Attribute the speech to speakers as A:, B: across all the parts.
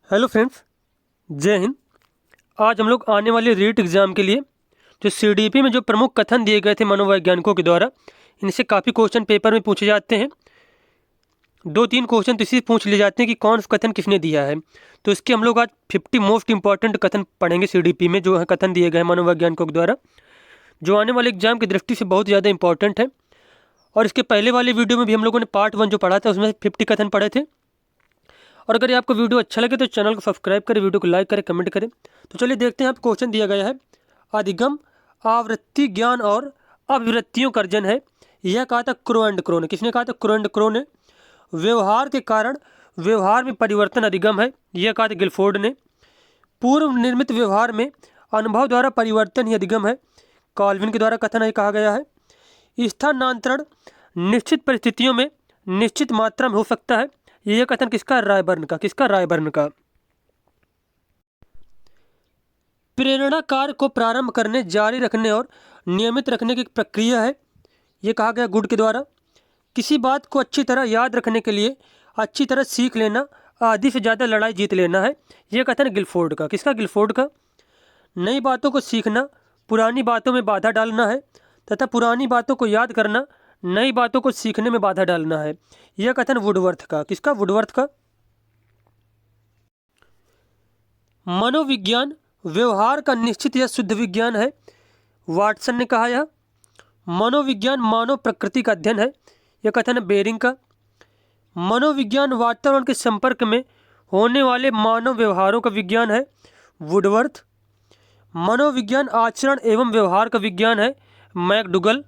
A: Hello friends, जय हिंद। आज हम लोग आने वाले रीट एग्ज़ाम के लिए जो सीडीपी में जो प्रमुख कथन दिए गए थे मनोवैज्ञानिकों के द्वारा, इनसे काफ़ी क्वेश्चन पेपर में पूछे जाते हैं। 2-3 क्वेश्चन तो इसी से पूछ लिए जाते हैं कि कौन सा कथन किसने दिया है। तो इसके हम लोग आज 50 मोस्ट इंपॉर्टेंट कथन पढ़ेंगे सीडीपी में, जो है कथन दिए गए हैं मनोवैज्ञानिकों के द्वारा, जो आने वाले एग्जाम की दृष्टि से बहुत ज़्यादा इंपॉर्टेंट है। और इसके पहले वाले वीडियो में भी हम लोगों ने पार्ट 1 जो पढ़ा था उसमें 50 कथन पढ़े थे। और अगर ये आपको वीडियो अच्छा लगे तो चैनल को सब्सक्राइब करें, वीडियो को लाइक करें, कमेंट करें। तो चलिए देखते हैं। आप क्वेश्चन दिया गया है, अधिगम आवृत्ति ज्ञान और अभिवृत्तियों का अर्जन है। यह कहा था क्रो एंड क्रो ने। किसने कहा था? क्रो एंड क्रो ने। व्यवहार के कारण व्यवहार में परिवर्तन अधिगम है। यह कहा था गिलफोर्ड ने। पूर्व निर्मित व्यवहार में अनुभव द्वारा परिवर्तन ही अधिगम है। कॉल्विन के द्वारा कथन है कहा गया है। स्थानांतरण निश्चित परिस्थितियों में निश्चित मात्रा में हो सकता है। यह कथन किसका? रायबर्न का। किसका? रायबर्न का। प्रेरणा कार्य को प्रारंभ करने, जारी रखने और नियमित रखने की एक प्रक्रिया है। यह कहा गया गुड के द्वारा। किसी बात को अच्छी तरह याद रखने के लिए अच्छी तरह सीख लेना, आधी से ज़्यादा लड़ाई जीत लेना है। यह कथन गिलफोर्ड का। किसका? गिलफोर्ड का। नई बातों को सीखना पुरानी बातों में बाधा डालना है, तथा पुरानी बातों को याद करना नई बातों को सीखने में बाधा डालना है। यह कथन वुडवर्थ का। किसका? वुडवर्थ का। मनोविज्ञान व्यवहार का निश्चित या शुद्ध विज्ञान है। वाटसन ने कहा यह। मनोविज्ञान मानव प्रकृति का अध्ययन है। यह कथन है बेरिंग का। मनोविज्ञान वातावरण के संपर्क में होने वाले मानव व्यवहारों का विज्ञान है। वुडवर्थ। मनोविज्ञान आचरण एवं व्यवहार का विज्ञान है। मैकडुगल।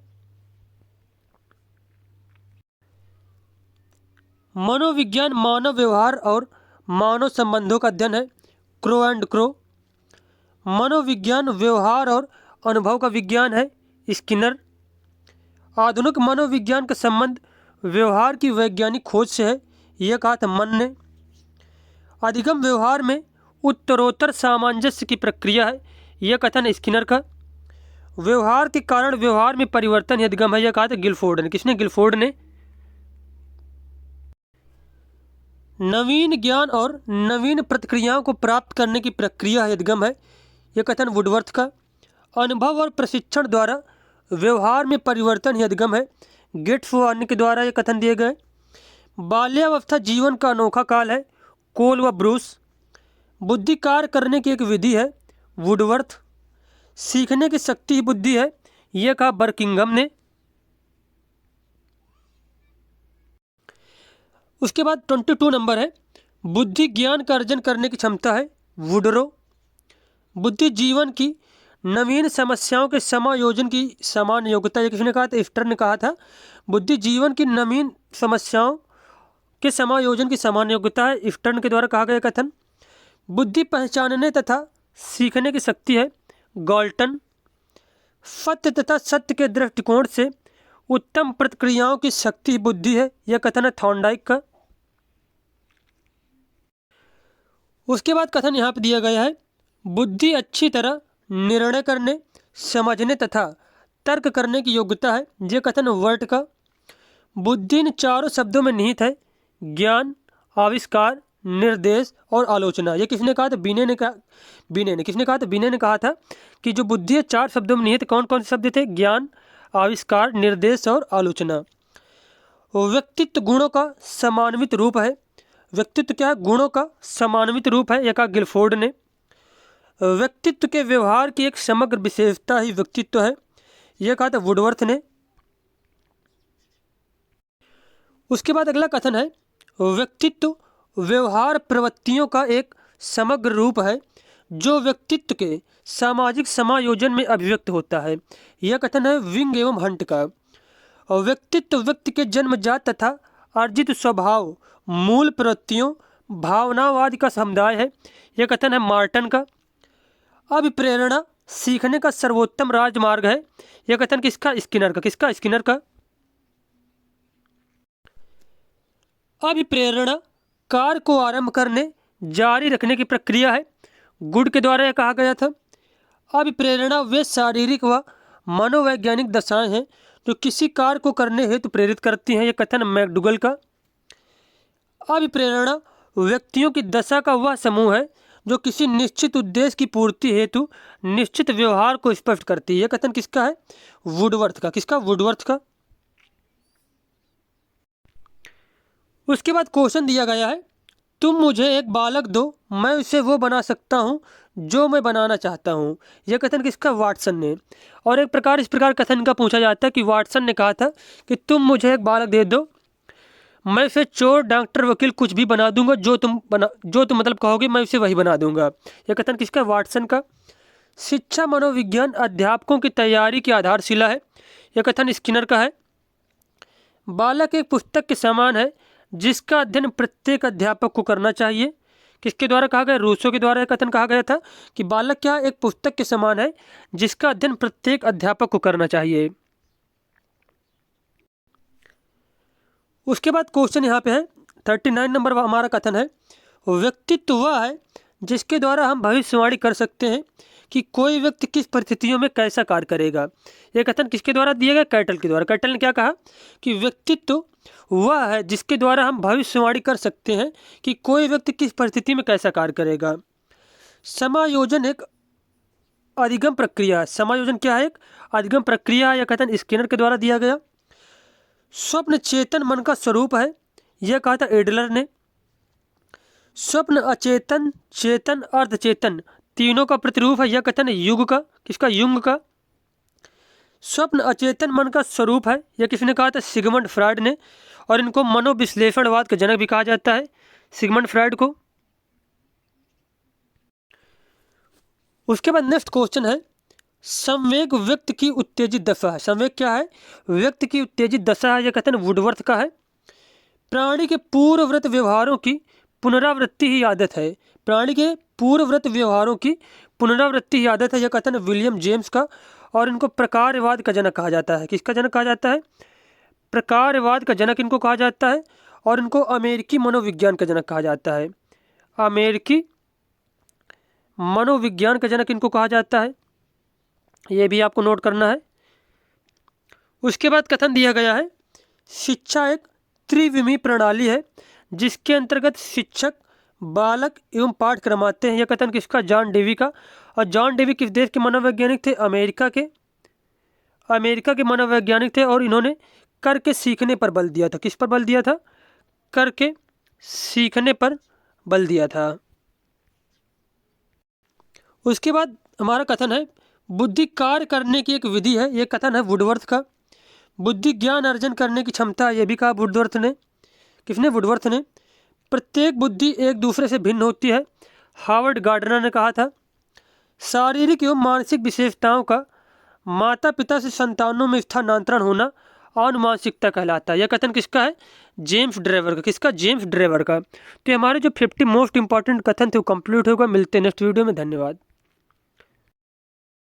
A: मनोविज्ञान मानव व्यवहार और मानव संबंधों का अध्ययन है। Crow and crow. मनोविज्ञान व्यवहार और अनुभव का विज्ञान है। स्किनर। आधुनिक मनोविज्ञान का संबंध व्यवहार की वैज्ञानिक खोज से है। यह कहा था मन ने। अधिगम व्यवहार में उत्तरोत्तर सामंजस्य की प्रक्रिया है। यह कथन है स्किनर का। व्यवहार के कारण व्यवहार में परिवर्तन ही अधिगम है। यह कहा था गिलफोर्ड ने। किसने? गिलफोर्ड ने। नवीन ज्ञान और नवीन प्रतिक्रियाओं को प्राप्त करने की प्रक्रिया है अधिगम है। यह कथन वुडवर्थ का। अनुभव और प्रशिक्षण द्वारा व्यवहार में परिवर्तन ही अधिगम है। गेट्स व अन्य के द्वारा ये कथन दिए गए। बाल्यावस्था जीवन का अनोखा काल है। कोल व ब्रूस। बुद्धि कार्य करने की एक विधि है। वुडवर्थ। सीखने की शक्ति ही बुद्धि है। यह कहा बर्किंघम ने। उसके बाद 22 नंबर है, बुद्धि ज्ञान का अर्जन करने की क्षमता है। वुडरो। बुद्धि जीवन की नवीन समस्याओं के समायोजन की समान योग्यता। ये किसने कहा था? स्टर ने कहा था। बुद्धि जीवन की नवीन समस्याओं के समायोजन की समान योग्यता है। स्टर्न के द्वारा कहा गया कथन। बुद्धि पहचानने तथा सीखने की शक्ति है। गॉल्टन। सत्य तथा सत्य के दृष्टिकोण से उत्तम प्रतिक्रियाओं की शक्ति बुद्धि है। यह कथन है थॉर्नडाइक का। उसके बाद कथन यहाँ पे दिया गया है, बुद्धि अच्छी तरह निर्णय करने, समझने तथा तर्क करने की योग्यता है। यह कथन वर्ट का। बुद्धि इन चारों शब्दों में निहित है। ज्ञान, आविष्कार, निर्देश और आलोचना। ये किसने कहा था? बीने ने कहा। बीने ने। किसने कहा था? बीने ने कहा था कि जो बुद्धि है 4 शब्दों में निहित। कौन कौन से शब्द थे? ज्ञान, आविष्कार, निर्देश और आलोचना। व्यक्तित्व गुणों का समान्वित रूप है। व्यक्तित्व क्या है? गुणों का समान्वित रूप है। यह कहा गिलफोर्ड ने। व्यक्तित्व के व्यवहार की एक समग्र विशेषता ही व्यक्तित्व है। यह कहा था वुडवर्थ ने। उसके बाद अगला कथन है, व्यक्तित्व व्यवहार प्रवृत्तियों का एक समग्र रूप है जो व्यक्तित्व के सामाजिक समायोजन में अभिव्यक्त होता है। यह कथन है विंग एवं हंट का। और व्यक्तित्व व्यक्ति के जन्मजात तथा अर्जित स्वभाव, मूल प्रवृत्तियों, भावनाओं आदि का समुदाय है। यह कथन है मार्टन का। अभिप्रेरणा सीखने का सर्वोत्तम राजमार्ग है। यह कथन किसका? स्किनर का। किसका? स्किनर का। अभिप्रेरणा कार्य को आरंभ करने, जारी रखने की प्रक्रिया है। गुड के द्वारा यह कहा गया था। अभिप्रेरणा वे शारीरिक व मनोवैज्ञानिक दशाएं हैं जो किसी कार्य को करने हेतु प्रेरित करती हैं। यह कथन मैकडुगल का। अभिप्रेरणा व्यक्तियों की दशा का वह समूह है जो किसी निश्चित उद्देश्य की पूर्ति हेतु निश्चित व्यवहार को स्पष्ट करती है। यह कथन किसका है? वुडवर्थ का। किसका? वुडवर्थ का। उसके बाद क्वेश्चन दिया गया है, तुम मुझे एक बालक दो, मैं उसे वो बना सकता हूँ जो मैं बनाना चाहता हूँ। यह कथन किसका? वाटसन ने। और एक प्रकार इस प्रकार कथन का पूछा जाता है कि वाटसन ने कहा था कि तुम मुझे एक बालक दे दो, मैं उसे चोर, डॉक्टर, वकील कुछ भी बना दूंगा, जो तुम मतलब कहोगे मैं उसे वही बना दूंगा। यह कथन किसका? वाटसन का। शिक्षा मनोविज्ञान अध्यापकों की तैयारी की आधारशिला है। यह कथन स्किनर का है। बालक एक पुस्तक के समान है जिसका अध्ययन प्रत्येक अध्यापक को करना चाहिए। किसके द्वारा कहा गया? रूसो के द्वारा यह कथन कहा गया था कि बालक क्या? एक पुस्तक के समान है जिसका अध्ययन प्रत्येक अध्यापक को करना चाहिए। उसके बाद क्वेश्चन यहाँ पे है 39 नंबर हमारा कथन है, व्यक्तित्व वह है जिसके द्वारा हम भविष्यवाणी कर सकते हैं कि कोई व्यक्ति किस परिस्थितियों में कैसा कार्य करेगा। यह कथन किसके द्वारा दिया गया? कैटल के द्वारा। कैटल ने क्या कहा कि व्यक्तित्व वह है जिसके द्वारा हम भविष्यवाणी कर सकते हैं कि कोई व्यक्ति किस परिस्थिति में कैसा कार्य करेगा। समायोजन एक अधिगम प्रक्रिया है। समायोजन क्या है? एक अधिगम प्रक्रिया है। यह कथन स्किनर के द्वारा दिया गया। स्वप्न चेतन मन का स्वरूप है, यह कहा था एडलर ने। स्वप्न अचेतन, चेतन, अर्धचेतन तीनों का प्रतिरूप है, यह कथन युग का। किसका? युंग का। स्वप्न अचेतन मन का स्वरूप है, यह किसने कहा था? सिगमंड फ्रायड ने। और इनको मनोविश्लेषणवाद का जनक भी कहा जाता है, सिगमंड फ्रायड को। उसके बाद नेक्स्ट क्वेश्चन है, संवेग व्यक्ति की उत्तेजित दशा है। संवेग क्या है? व्यक्ति की उत्तेजित दशा है, यह कथन वुडवर्थ का है। प्राणी के पूर्वव्रत व्यवहारों की पुनरावृत्ति ही आदत है। प्राणी के पूर्वव्रत व्यवहारों की पुनरावृत्ति ही आदत है, यह कथन विलियम जेम्स का। और इनको प्रकारवाद का जनक कहा जाता है। किसका जनक कहा जाता है? प्रकारवाद का जनक इनको कहा जाता है। और इनको अमेरिकी मनोविज्ञान का जनक कहा जाता है। अमेरिकी मनोविज्ञान का जनक इनको कहा जाता है, ये भी आपको नोट करना है। उसके बाद कथन दिया गया है, शिक्षा एक त्रिविमीय प्रणाली है जिसके अंतर्गत शिक्षक, बालक एवं पाठ्यक्रम आते हैं। यह कथन किसका? जॉन डेवी का। और जॉन डेवी किस देश के मनोवैज्ञानिक थे? अमेरिका के। अमेरिका के मनोवैज्ञानिक थे और इन्होंने करके सीखने पर बल दिया था। किस पर बल दिया था? करके सीखने पर बल दिया था। उसके बाद हमारा कथन है, बुद्धि कार्य करने की एक विधि है, यह कथन है वुडवर्थ का। बुद्धि ज्ञान अर्जन करने की क्षमता, यह भी कहा वुडवर्थ ने। किसने? वुडवर्थ ने। प्रत्येक बुद्धि एक दूसरे से भिन्न होती है, हार्वर्ड गार्डनर ने कहा था। शारीरिक एवं मानसिक विशेषताओं का माता पिता से संतानों में स्थानांतरण होना आनुवांशिकता कहलाता है। यह कथन किसका है? जेम्स ड्रेवर का। किसका? जेम्स ड्रेवर का। तो हमारे जो 50 मोस्ट इंपॉर्टेंट कथन थे वो कंप्लीट होगा। मिलते हैं नेक्स्ट वीडियो में। धन्यवाद।